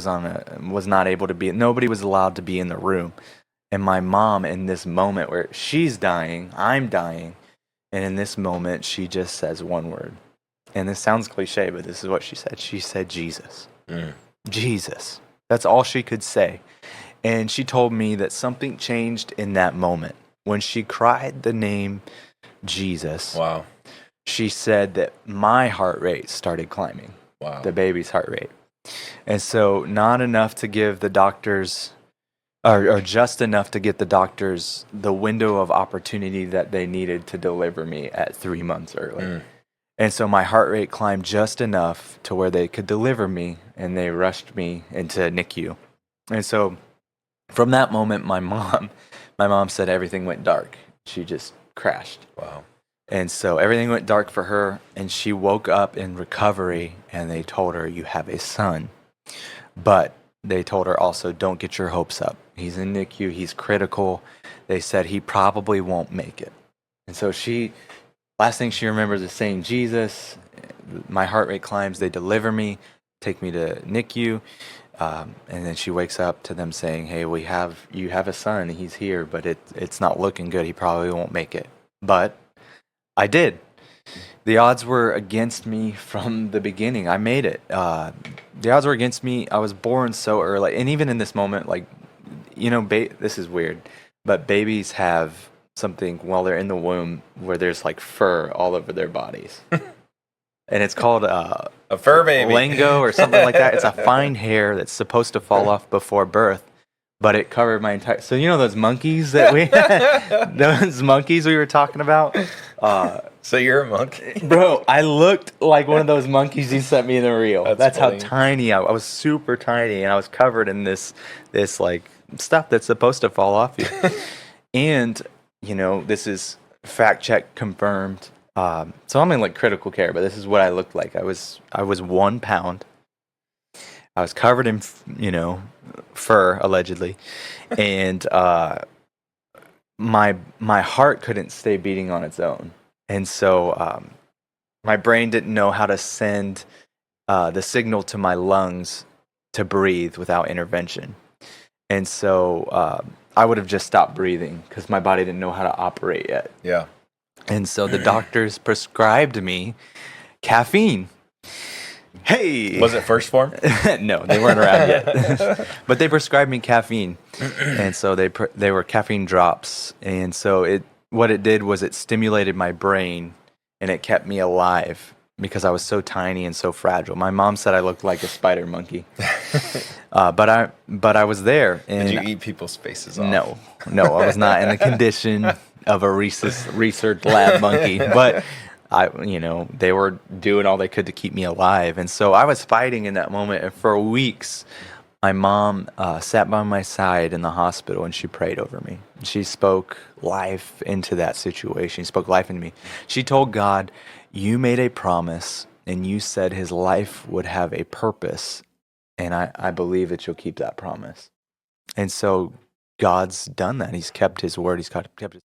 was not able to be. Nobody was allowed to be in the room. And my mom, in this moment where she's dying, I'm dying, and in this moment, she just says one word. And this sounds cliche, but this is what she said. She said, Jesus. Jesus. That's all she could say. And she told me that something changed in that moment. When she cried the name Jesus, Wow. she said that my heart rate started climbing. Wow. The baby's heart rate. And so not enough to give the doctors, or just enough to get the doctors the window of opportunity that they needed to deliver me at 3 months early. And so my heart rate climbed just enough to where they could deliver me, and they rushed me into NICU. And so from that moment, my mom said everything went dark. She just crashed. Wow. And so everything went dark for her, and she woke up in recovery, and they told her, you have a son. But they told her also, don't get your hopes up. He's in NICU. He's critical. They said he probably won't make it. And so last thing she remembers is saying, Jesus. My heart rate climbs. They deliver me, take me to NICU. And then she wakes up to them saying, hey, you have a son. He's here, but it's not looking good. He probably won't make it. But I did. The odds were against me from the beginning. I made it. The odds were against me. I was born so early. And even in this moment, like, this is weird, but babies have something while they're in the womb where there's like fur all over their bodies. And it's called a fur baby. Lingo or something like that. It's a fine hair that's supposed to fall off before birth, but it covered my entire... So those monkeys that those monkeys we were talking about? So you're a monkey? Bro, I looked like one of those monkeys you sent me in the reel. That's how tiny I was. Super tiny, and I was covered in this like stuff that's supposed to fall off you. And, this is fact check confirmed. So I'm in like critical care, but this is what I looked like. I was 1 pound. I was covered in, fur, allegedly. And my heart couldn't stay beating on its own. And so my brain didn't know how to send the signal to my lungs to breathe without intervention. And so I would have just stopped breathing because my body didn't know how to operate yet. Yeah. And so the doctors prescribed me caffeine. Hey! Was it first form? No, they weren't around yet. But they prescribed me caffeine. And so they were caffeine drops. And so what it did was it stimulated my brain, and it kept me alive because I was so tiny and so fragile. My mom said I looked like a spider monkey. But I was there. And did you eat people's faces off? No, I was not in the condition of a research lab monkey. But they were doing all they could to keep me alive. And so I was fighting in that moment. And for weeks, my mom sat by my side in the hospital, and she prayed over me. She spoke life into that situation. She spoke life into me. She told God, you made a promise, and you said his life would have a purpose. And I believe that you'll keep that promise. And so God's done that. He's kept his word. He's kept his